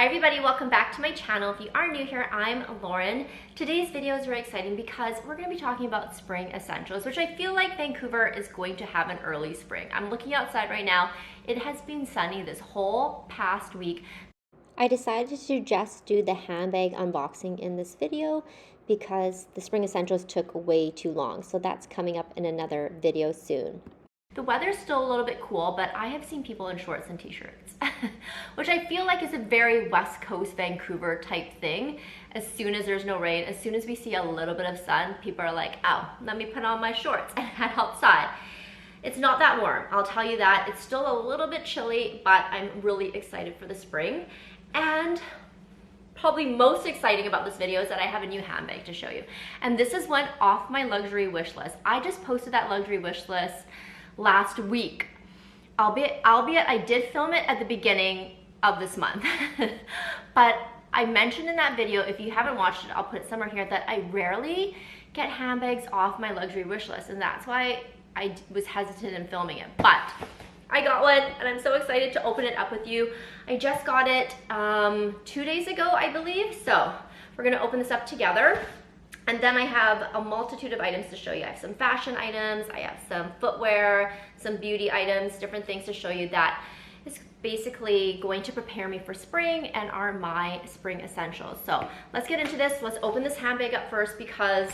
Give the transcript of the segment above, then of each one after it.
Hi everybody, welcome back to my channel. If you are new here, I'm Lauren. Today's video is very exciting because we're going to be talking about spring essentials, which I feel like Vancouver is going to have an early spring. I'm looking outside right now. It has been sunny this whole past week. I decided to just do the handbag unboxing in this video because the spring essentials took way too long. So that's coming up in another video soon. The weather's still a little bit cool, but I have seen people in shorts and t-shirts, which I feel like is a very West Coast Vancouver type thing. As soon as there's no rain, as soon as we see a little bit of sun, people are like, oh, let me put on my shorts and head outside. It's not that warm, I'll tell you that. It's still a little bit chilly, but I'm really excited for the spring. And probably most exciting about this video is that I have a new handbag to show you. And this is one off my luxury wish list. I just posted that luxury wish list last week, albeit I did film it at the beginning of this month. But I mentioned in that video, if you haven't watched it, I'll put it somewhere here, that I rarely get handbags off my luxury wish list, and that's why I was hesitant in filming it. But I got one and I'm so excited to open it up with you. I just got it 2 days ago, I believe. So we're gonna open this up together. And then I have a multitude of items to show you. I have some fashion items, I have some footwear, some beauty items, different things to show you that is basically going to prepare me for spring and are my spring essentials. So let's get into this. Let's open this handbag up first because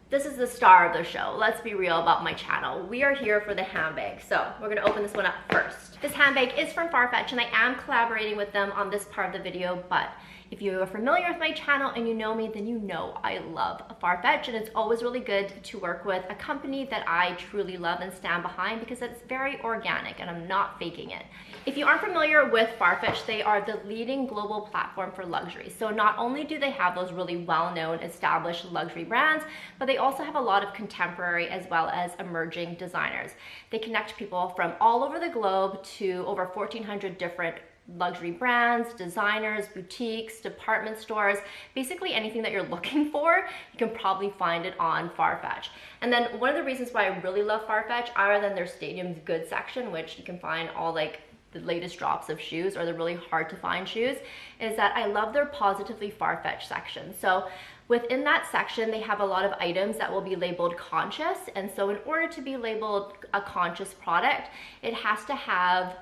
this is the star of the show. Let's be real about my channel. We are here for the handbag. So we're gonna open this one up first. This handbag is from Farfetch and I am collaborating with them on this part of the video, but if you are familiar with my channel and you know me, then you know I love Farfetch, and it's always really good to work with a company that I truly love and stand behind because it's very organic and I'm not faking it. If you aren't familiar with Farfetch, they are the leading global platform for luxury. So not only do they have those really well-known established luxury brands, but they also have a lot of contemporary as well as emerging designers. They connect people from all over the globe to over 1,400 different luxury brands, designers, boutiques, department stores, basically anything that you're looking for, you can probably find it on Farfetch. And then one of the reasons why I really love Farfetch, other than their Stadium's Goods section, which you can find all like the latest drops of shoes or the really hard to find shoes, is that I love their Positively Farfetch section. So within that section, they have a lot of items that will be labeled conscious. And so in order to be labeled a conscious product, it has to have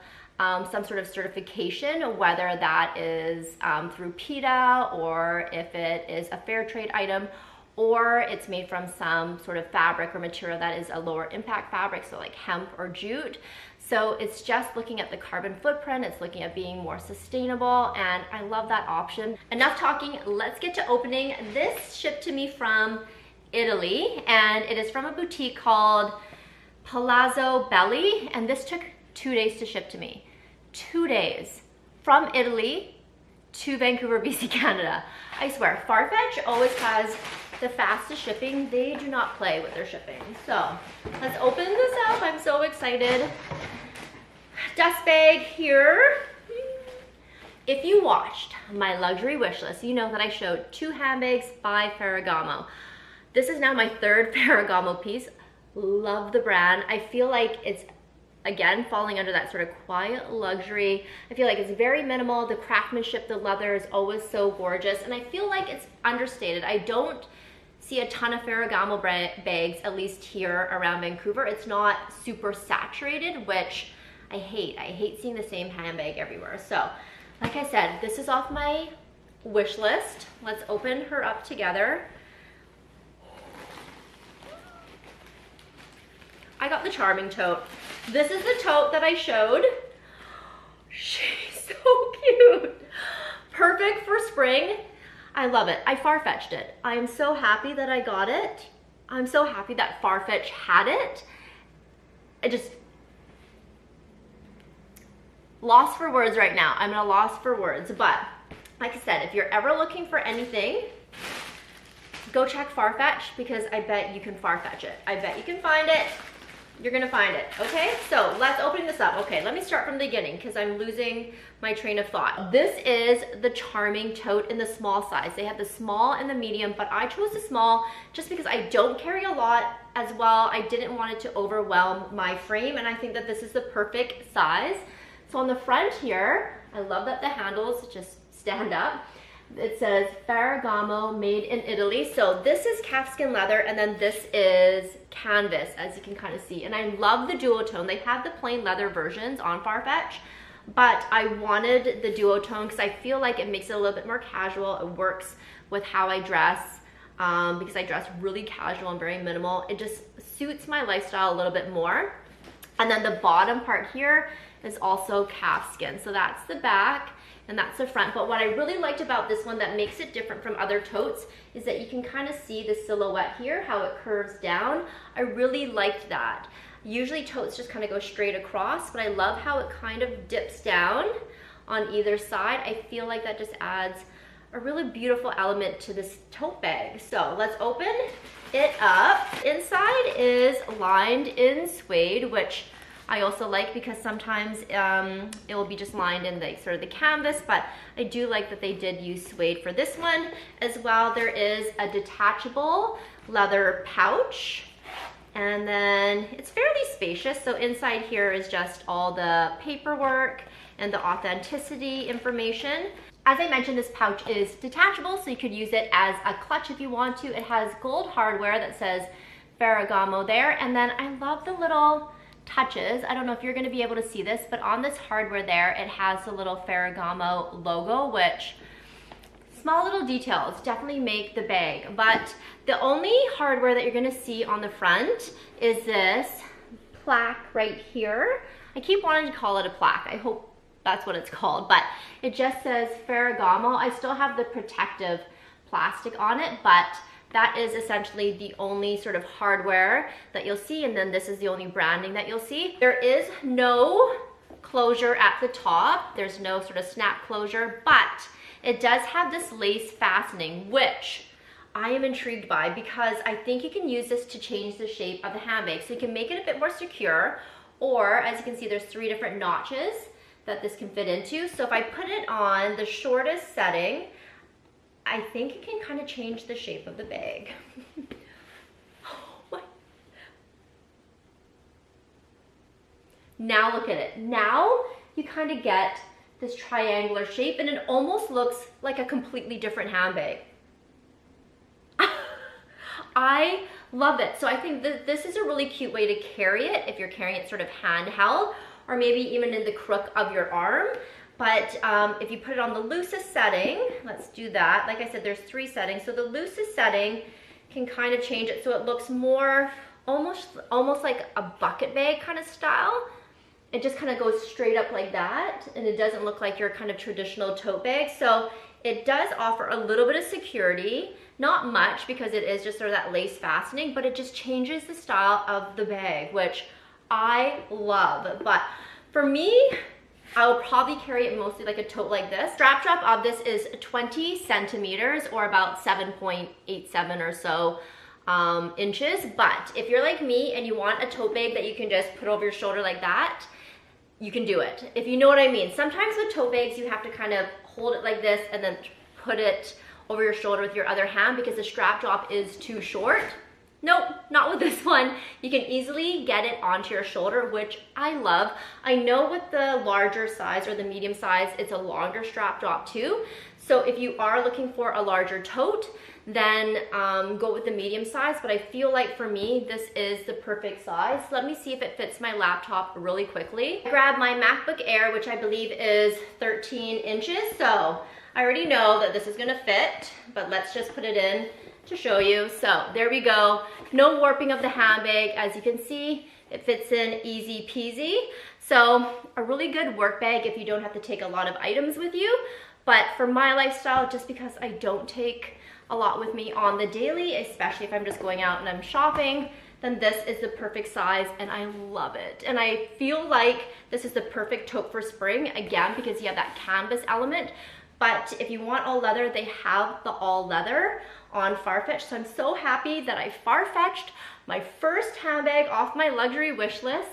some sort of certification, whether that is through PETA or if it is a fair trade item, or it's made from some sort of fabric or material that is a lower impact fabric, so like hemp or jute. So it's just looking at the carbon footprint, it's looking at being more sustainable, and I love that option. Enough talking, let's get to opening. This shipped to me from Italy, and it is from a boutique called Palazzo Belli, and this took 2 days to ship to me. 2 days from Italy to Vancouver, BC, Canada. I swear, Farfetch always has the fastest shipping. They do not play with their shipping. So let's open this up. I'm so excited. Dust bag here. If you watched my luxury wish list, you know that I showed 2 handbags by Ferragamo. This is now my 3rd Ferragamo piece. Love the brand. I feel like it's again falling under that sort of quiet luxury. I feel like it's very minimal. The craftsmanship, the leather is always so gorgeous, and I feel like it's understated. I don't see a ton of Ferragamo bags, at least here around Vancouver. It's not super saturated, which I hate. I hate seeing the same handbag everywhere. So like I said, this is off my wish list. Let's open her up together. I got the Charming tote. This is the tote that I showed. She's so cute. Perfect for spring. I love it. I Farfetched it. I am so happy that I got it. I'm so happy that Farfetch had it. I just lost for words right now. I'm at a loss for words, but like I said, if you're ever looking for anything, go check Farfetch because I bet you can Farfetch it. I bet you can find it. You're gonna find it, okay? So let's open this up. Okay, let me start from the beginning because I'm losing my train of thought. This is the Charming tote in the small size. They have the small and the medium, but I chose the small just because I don't carry a lot as well. I didn't want it to overwhelm my frame, and I think that this is the perfect size. So on the front here, I love that the handles just stand up. It says Ferragamo made in Italy. So this is calfskin leather and then this is canvas, as you can kind of see. And I love the duotone. They have the plain leather versions on Farfetch, but I wanted the duotone because I feel like it makes it a little bit more casual. It works with how I dress because I dress really casual and very minimal. It just suits my lifestyle a little bit more. And then the bottom part here is also calfskin. So that's the back and that's the front. But what I really liked about this one that makes it different from other totes is that you can kind of see the silhouette here, how it curves down. I really liked that. Usually totes just kind of go straight across, but I love how it kind of dips down on either side. I feel like that just adds a really beautiful element to this tote bag. So let's open it up. Inside is lined in suede, which I also like because sometimes it will be just lined in the sort of the canvas, but I do like that they did use suede for this one as well. There is a detachable leather pouch, and then it's fairly spacious. So inside here is just all the paperwork and the authenticity information. As I mentioned, this pouch is detachable, so you could use it as a clutch if you want to. It has gold hardware that says Ferragamo there, and then I love the little touches. I don't know if you're going to be able to see this, but on this hardware there, it has the little Ferragamo logo, which small little details definitely make the bag. But the only hardware that you're going to see on the front is this plaque right here. I keep wanting to call it a plaque. I hope that's what it's called, but it just says Ferragamo. I still have the protective plastic on it, but that is essentially the only sort of hardware that you'll see, and then this is the only branding that you'll see. There is no closure at the top. There's no sort of snap closure, but it does have this lace fastening, which I am intrigued by because I think you can use this to change the shape of the handbag. So you can make it a bit more secure, or as you can see, there's 3 different notches that this can fit into. So if I put it on the shortest setting, I think it can kind of change the shape of the bag. Now look at it. Now you kind of get this triangular shape and it almost looks like a completely different handbag. I love it. So I think that this is a really cute way to carry it if you're carrying it sort of handheld, or maybe even in the crook of your arm. But if you put it on the loosest setting, let's do that. Like I said, there's 3 settings. So the loosest setting can kind of change it so it looks more almost like a bucket bag kind of style. It just kind of goes straight up like that, and it doesn't look like your kind of traditional tote bag. So it does offer a little bit of security, not much because it is just sort of that lace fastening, but it just changes the style of the bag, which I love. But for me, I will probably carry it mostly like a tote like this. Strap drop of this is 20 centimeters or about 7.87 or so inches. But if you're like me and you want a tote bag that you can just put over your shoulder like that, you can do it. If you know what I mean. Sometimes with tote bags, you have to kind of hold it like this and then put it over your shoulder with your other hand because the strap drop is too short. Nope, not with this one. You can easily get it onto your shoulder, which I love. I know with the larger size or the medium size, it's a longer strap drop too. So if you are looking for a larger tote, then go with the medium size. But I feel like for me, this is the perfect size. Let me see if it fits my laptop really quickly. I grabbed my MacBook Air, which I believe is 13 inches. So I already know that this is gonna fit, but let's just put it in to show you. So there we go. No warping of the handbag. As you can see, it fits in easy peasy. So a really good work bag if you don't have to take a lot of items with you. But for my lifestyle, just because I don't take a lot with me on the daily, especially if I'm just going out and I'm shopping, then this is the perfect size and I love it. And I feel like this is the perfect tote for spring, again, because you have that canvas element. But if you want all leather, they have the all leather on Farfetch. So I'm so happy that I Farfetched my first handbag off my luxury wish list,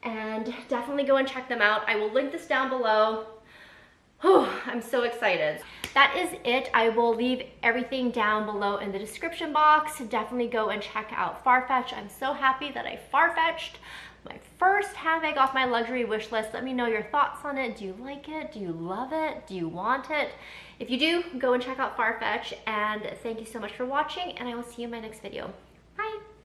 and definitely go and check them out. I will link this down below. Whew, I'm so excited. That is it. I will leave everything down below in the description box. Definitely go and check out Farfetch. I'm so happy that I Farfetched my first handbag off my luxury wish list. Let me know your thoughts on it. Do you like it? Do you love it? Do you want it? If you do, go and check out Farfetch, and thank you so much for watching, and I will see you in my next video.